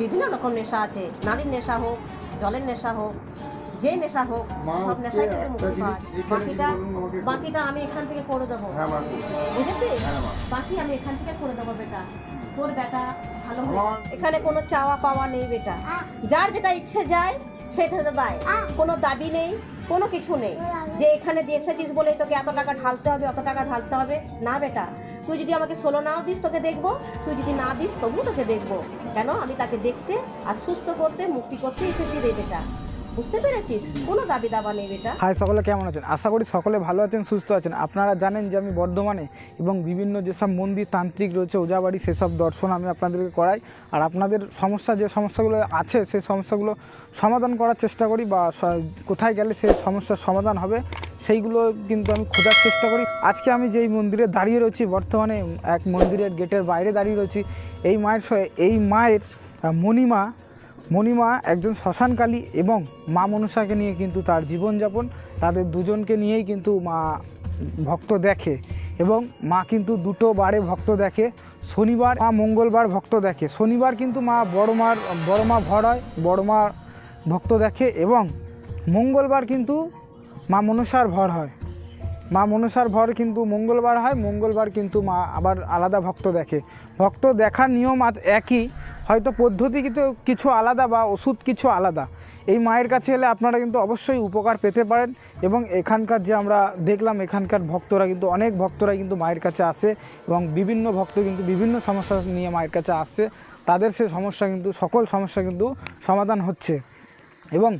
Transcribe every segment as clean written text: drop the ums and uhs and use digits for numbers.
বিভিন্ন রকম নেশা আছে, নারীর নেশা হোক, জলের নেশা হোক, যে নেশা হোক, সব নেশাই কিন্তু মুক্তি পায়। বাকিটা আমি এখান থেকে করে দেবো, বুঝেছিস? বাকি আমি এখান থেকে করে দেবো বেটা, তোর বেটা ভালো হবে। এখানে কোনো চাওয়া পাওয়া নেই বেটা, যার যেটা ইচ্ছে যায় সেটা দেয়, কোনো দাবি নেই, কোনো কিছু নেই যে এখানে দিয়ে এসেছিস বলেই তোকে এত টাকা ঢালতে হবে, অত টাকা ঢালতে হবে না বেটা। তুই যদি আমাকে 16 নাও দিস তোকে দেখবো, তুই যদি না দিস তবুও তোকে দেখবো। কেন? আমি তাকে দেখতে আর সুস্থ করতে, মুক্তি করতে এসেছি রে বেটা, বুঝতে পেরেছিস? কোনো দাবি দাবা নেই বেটা। হাই, সকলে কেমন আছেন? আশা করি সকলে ভালো আছেন, সুস্থ আছেন। আপনারা জানেন যে আমি বর্ধমানে এবং বিভিন্ন যেসব মন্দির তান্ত্রিক রয়েছে, ওজাবাড়ি, সেসব দর্শন আমি আপনাদেরকে করাই। আর আপনাদের সমস্যা, যে সমস্যাগুলো আছে সেই সমস্যাগুলো সমাধান করার চেষ্টা করি, বা কোথায় গেলে সেই সমস্যার সমাধান হবে সেইগুলো কিন্তু আমি খোঁজার চেষ্টা করি। আজকে আমি যেই মন্দিরে দাঁড়িয়ে রয়েছি, বর্তমানে এক মন্দিরের গেটের বাইরে দাঁড়িয়ে রয়েছি। এই মায়ের মণিমা একজন শ্মশানকালী এবং মা মনসাকে নিয়ে কিন্তু তার জীবনযাপন, তাদের দুজনকে নিয়েই কিন্তু মা ভক্ত দেখে। এবং মা কিন্তু দুটো বারে ভক্ত দেখে, শনিবার মা মঙ্গলবার ভক্ত দেখে। শনিবার কিন্তু মা বড় মা ভর হয়, বড় মা ভক্ত দেখে, এবং মঙ্গলবার কিন্তু মা মনসার ভর হয়। মা মনসার ভর কিন্তু মঙ্গলবার হয়, মঙ্গলবার কিন্তু মা আবার আলাদা ভক্ত দেখে। ভক্ত দেখার নিয়ম একই, হয়তো পদ্ধতি কিন্তু কিছু আলাদা বা ওষুধ কিছু আলাদা। এই মায়ের কাছে এলে আপনারা কিন্তু অবশ্যই উপকার পেতে পারেন। এবং এখানকার যে আমরা দেখলাম, এখানকার ভক্তরা কিন্তু অনেক ভক্তরা কিন্তু মায়ের কাছে আসে, এবং বিভিন্ন ভক্ত কিন্তু বিভিন্ন সমস্যা নিয়ে মায়ের কাছে আসছে। তাদের সেই সমস্যা কিন্তু, সকল সমস্যা কিন্তু সমাধান হচ্ছে। এবং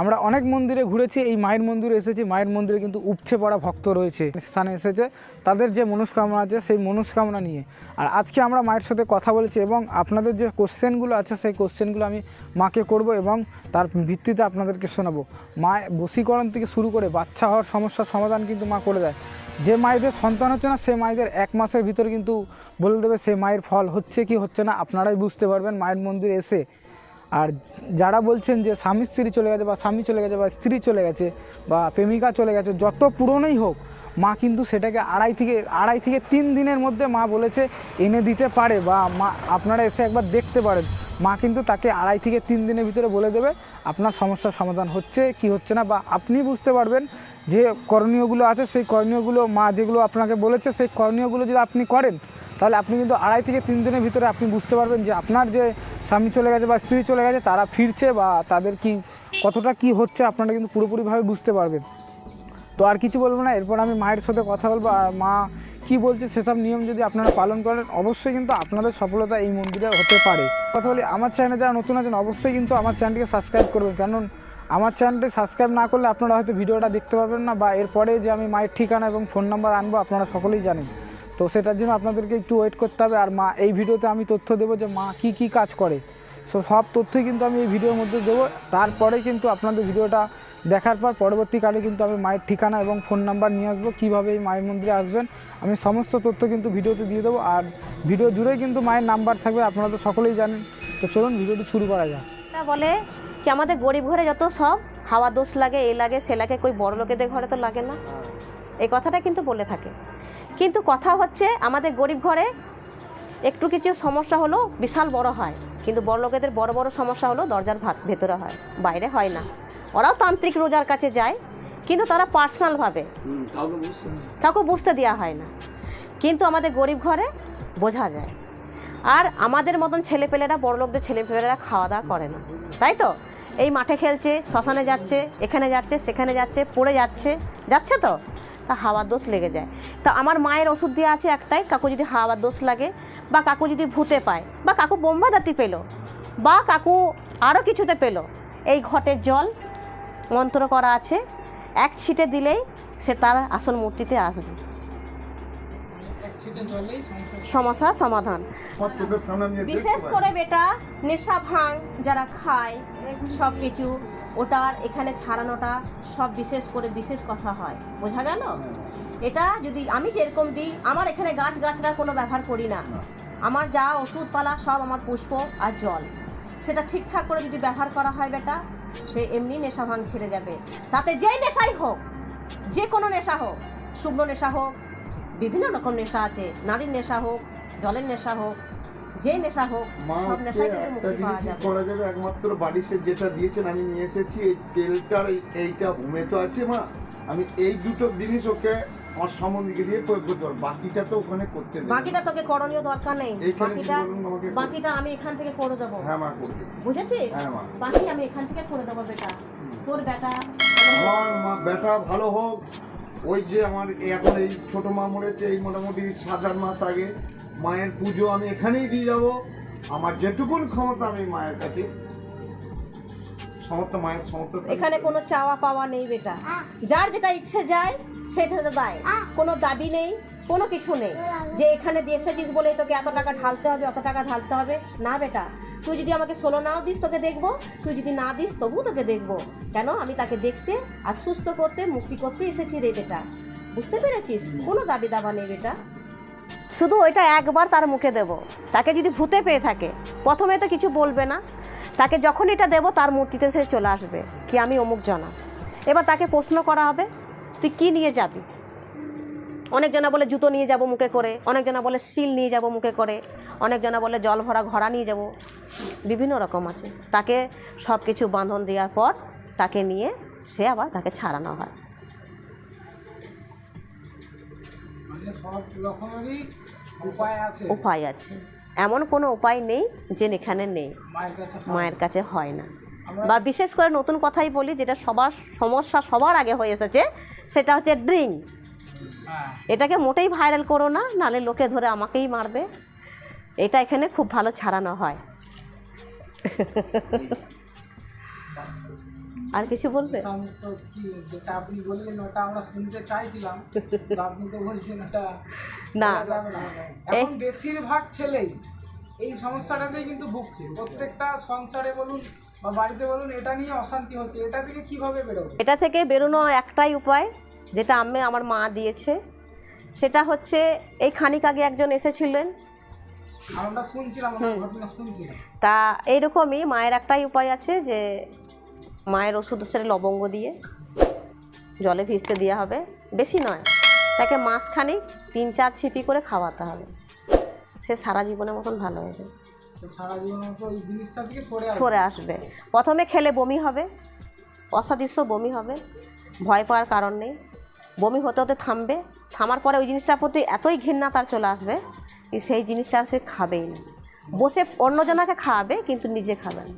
আমরা অনেক মন্দিরে ঘুরেছি, এই মায়ের মন্দিরে এসেছি। মায়ের মন্দিরে কিন্তু উপচে পড়া ভক্ত রয়েছে, স্থানে এসেছে তাদের যে মনস্কামনা আছে সেই মনস্কামনা নিয়ে। আর আজকে আমরা মায়ের সাথে কথা বলেছি, এবং আপনাদের যে কোশ্চেনগুলো আছে সেই কোশ্চেনগুলো আমি মাকে করব, এবং তার ভিত্তিতে আপনাদেরকে শোনাবো। মা বশীকরণ থেকে শুরু করে বাচ্চা হওয়ার সমস্যার সমাধান কিন্তু মা করে দেয়। যে মায়েদের সন্তান হচ্ছে না, সে মায়েদের 1 মাসের ভিতরে কিন্তু বলে দেবে সে মায়ের ফল হচ্ছে কি হচ্ছে না, আপনারাই বুঝতে পারবেন মায়ের মন্দিরে এসে। আর যারা বলছেন যে স্বামী স্ত্রী চলে গেছে, বা স্বামী চলে গেছে, বা স্ত্রী চলে গেছে, বা প্রেমিকা চলে গেছে, যত পুরনোই হোক, মা কিন্তু সেটাকে আড়াই থেকে 3 দিনের মধ্যে মা বলেছে এনে দিতে পারে, বা মা আপনারা এসে একবার দেখতে পারেন। মা কিন্তু তাকে 2.5 থেকে 3 দিনের ভিতরে বলে দেবে আপনার সমস্যার সমাধান হচ্ছে কি হচ্ছে না, বা আপনি বুঝতে পারবেন যে করণীয়গুলো আছে, সেই করণীয়গুলো মা যেগুলো আপনাকে বলেছে সেই করণীয়গুলো যদি আপনি করেন, তাহলে আপনি কিন্তু 2.5 থেকে 3 দিনের ভিতরে আপনি বুঝতে পারবেন যে আপনার যে স্বামী চলে গেছে বা স্ত্রী চলে গেছে তারা ফিরছে, বা তাদের কি কতটা কি হচ্ছে আপনারা কিন্তু পুরোপুরিভাবে বুঝতে পারবেন। তো আর কিছু বলবো না, এরপর আমি মায়ের সাথে কথা বলবো। আর মা কি বলছে সেসব নিয়ম যদি আপনারা পালন করেন, অবশ্যই কিন্তু আপনাদের সফলতা এই মন্দিরে হতে পারে। কথা বলি, আমার চ্যানেলে যারা নতুন আছেন অবশ্যই কিন্তু আমার চ্যানেলটিকে সাবস্ক্রাইব করবেন, কারণ আমার চ্যানেলটি সাবস্ক্রাইব না করলে আপনারা হয়তো ভিডিওটা দেখতে পারবেন না, বা এরপরে যে আমি মায়ের ঠিকানা এবং ফোন নাম্বার আনবো আপনারা সকলেই জানেন। তো সেটার জন্য আপনাদেরকে একটু ওয়েট করতে হবে। আর মা এই ভিডিওতে আমি তথ্য দেবো যে মা কি কাজ করে, সব তথ্যই কিন্তু আমি এই ভিডিওর মধ্যে দেবো। তারপরে কিন্তু আপনাদের ভিডিওটা দেখার পর পরবর্তীকালে কিন্তু আমি মায়ের ঠিকানা এবং ফোন নাম্বার নিয়ে আসবো, কীভাবে এই মায়ের মন্দিরে আসবেন আমি সমস্ত তথ্য কিন্তু ভিডিওতে দিয়ে দেবো। আর ভিডিও জুড়েই কিন্তু মায়ের নাম্বার থাকবে, আপনারা তো সকলেই জানেন। তো চলুন ভিডিওটি শুরু করা যাক। এটা বলে কি আমাদের গরিব ঘরে যত সব হাওয়া দোষ লাগে, এ লাগে সে লাগে, কই বড় লোকেদের ঘরে তো লাগে না, এই কথাটা কিন্তু বলে থাকে। কিন্তু কথা হচ্ছে আমাদের গরিব ঘরে একটু কিছু সমস্যা হলো বিশাল বড় হয়, কিন্তু বড় লোকেদের বড় বড় সমস্যা হলো দরজার ভেতরে হয়, বাইরে হয় না। ওরাও তান্ত্রিক রোজার কাছে যায়, কিন্তু তারা পার্সোনালভাবে কাউকে বুঝতে দেওয়া হয় না। কিন্তু আমাদের গরিব ঘরে বোঝা যায়। আর আমাদের মতন ছেলেপেলেরা, বড় লোকদের ছেলেপেলেরা খাওয়া দাওয়া করে না, তাই তো? এই মাঠে খেলছে, শ্মশানে যাচ্ছে, এখানে যাচ্ছে, সেখানে যাচ্ছে, পড়ে যাচ্ছে তো, তা হাওয়ার দোষ লেগে যায়। তা আমার মায়ের ওষুধ দেওয়া আছে একটাই, কাকু যদি হাওয়ার দোষ লাগে, বা কাকু যদি ভূতে পায়, বা কাকু বোম্বাদাতি পেল, বা কাকু আরও কিছুতে পেল, এই ঘটের জল মন্ত্র করা আছে, এক ছিটে দিলেই সে তার আসল মূর্তিতে আসবে, সমস্যার সমাধান। বিশেষ করে বেটা নেশা ভাঙ যারা খায় সব কিছু, ওটার এখানে ছাড়ানোটা সব বিশেষ কথা হয়, বোঝা গেল? এটা যদি আমি যেরকম দিই, আমার এখানে গাছগাছড়ার কোনো ব্যবহার করি না, আমার যা ওষুধপালা সব আমার পুষ্প আর জল, সেটা ঠিকঠাক করে যদি ব্যবহার করা হয় বেটা, সে এমনি নেশা ভাঙ ছেড়ে যাবে। তাতে যেই নেশাই হোক, যে কোনো নেশা হোক, শুকনো নেশা হোক, বিভিন্ন রকম নেশা আছে, নারীর নেশা হোক, জলের নেশা হোক, যে নেশা হোক মা সব হচ্ছে নেশাই থেকে একটা মুক্তি পাওয়া জিনিসই যাবে। করা যাবে, একমাত্র বাড়িতে যেটা দিয়েছেন আমি নিয়ে এসেছি, এই তেলটার এইটা হোমে তো আছে মা, আমি এই দুটো জিনিস ওকে আমার সম্বন্ধীকে দিয়ে প্রয়োগ করতে পারবো, বাকিটা তো ওখানে করতে দেবো। বাকিটা তোকে করণীয় দরকার নেই, এইখানে কি বাকিটা বলুন আমাকে? বাকিটা আমি এখান থেকে করে দেবো, হ্যাঁ মা করবে। বুঝেছিস? হ্যাঁ, মা। বাকি আমি এখান থেকে করে দেবো বেটা, তোর বেটা। আমার মা বেটা ভালো হোক, ওই যে আমার এখন এই ছোট মা মরেছে এই মোটামুটি 7-8 মাস আগে, মায়ের পুজো আমি এখানেই দিয়ে যাব, আমার যেটুকুন ক্ষমতা আমি মায়ের কাছে সমস্ত মায়ের সমস্ত এখানে কোনো চাওয়া পাওয়া নেই বেটা, যার যেটা ইচ্ছে যায় সেটা দেয়, কোনো দাবি নেই, কোনো কিছু নেই যে এখানে দিয়ে এসেছিস বলে তোকে এত টাকা ঢালতে হবে, অত টাকা ঢালতে হবে না বেটা। তুই যদি আমাকে 16 নাও দিস তোকে দেখবো, তুই যদি না দিস তবু তোকে দেখবো। কেন? আমি তাকে দেখতে আর সুস্থ করতে, মুক্তি করতে এসেছি রে বেটা, বুঝতে পেরেছিস? কোনো দাবি দাবা নেই বেটা, শুধু ওইটা একবার তার মুখে দেব। তাকে যদি ভূতে পেয়ে থাকে প্রথমে তো কিছু বলবে না, তাকে যখন এটা দেবো তার মূর্তিতে সে চলে আসবে কি আমি অমুক জনা। এবার তাকে প্রশ্ন করা হবে তুই কি নিয়ে যাবি। অনেকজনা বলে জুতো নিয়ে যাব মুখে করে, অনেকজনা বলে শিল নিয়ে যাব মুখে করে, অনেকজনা বলে জল ভরা ঘোড়া নিয়ে যাব, বিভিন্ন রকম আছে। তাকে সব কিছু বাঁধন দেওয়ার পর তাকে নিয়ে সে আবার তাকে ছাড়ানো হয়। মানে সব রকমেরই উপায় আছে, উপায় আছে, এমন কোনো উপায় নেই যে এখানে নেই, মায়ের কাছে মায়ের কাছে হয় না। বা বিশেষ করে নতুন কথাই বলি, যেটা সবার সমস্যা সবার আগে হয়ে এসেছে, সেটা হচ্ছে ড্রিঙ্ক। হ্যাঁ এটাকে মোটেই ভাইরাল করো না, নাহলে লোকে ধরে আমাকেই মারবে। এটা এখানে খুব ভালো ছাড়ানো হয়। আর কিছু বলবে? তো কি যেটা আপনি বললেন ওটা আমরা শুনতে চাইছিলাম, তো আপনি তো বলছেন ওটা না। বলা যাবে না। এখন বেশিরভাগ ছেলেই এই সমস্যাটাতেই কিন্তু ভুগছে, প্রত্যেকটা সংসারে বলুন বা বাড়িতে বলুন এটা নিয়ে অশান্তি হচ্ছে। এটা থেকে কিভাবে বেরোবে? এটা থেকে বেরোনো একটাই উপায়, যেটা আমার মা দিয়েছে, সেটা হচ্ছে এই খানিক আগে একজন এসেছিলেন, আমরা শুনছিলাম, ওনার ঘটনা শুনছিলাম। তা এইরকমই মায়ের একটাই উপায় আছে, যে মায়ের ওষুধ হচ্ছে লবঙ্গ দিয়ে জলে ভিজতে দেওয়া হবে, বেশি নয়, তাকে মাসখানিক 3-4 ছিপি করে খাওয়াতে হবে, সে সারা জীবনের মতন ভালো হয়ে যাবে, তো সারা জীবন মতো এই জিনিসটা থেকে সরে আসবে। প্রথমে খেলে বমি হবে, অসাদৃশ্য বমি হবে, ভয় পাওয়ার কারণ নেই, বমি হতে হতে থামবে, থামার পরে ওই জিনিসটার প্রতি এতই ঘৃণা তার চলে আসবে যে সেই জিনিসটা আর সে খাবেই না, বসে অন্যজনাকে খাওয়াবে কিন্তু নিজে খাবে না।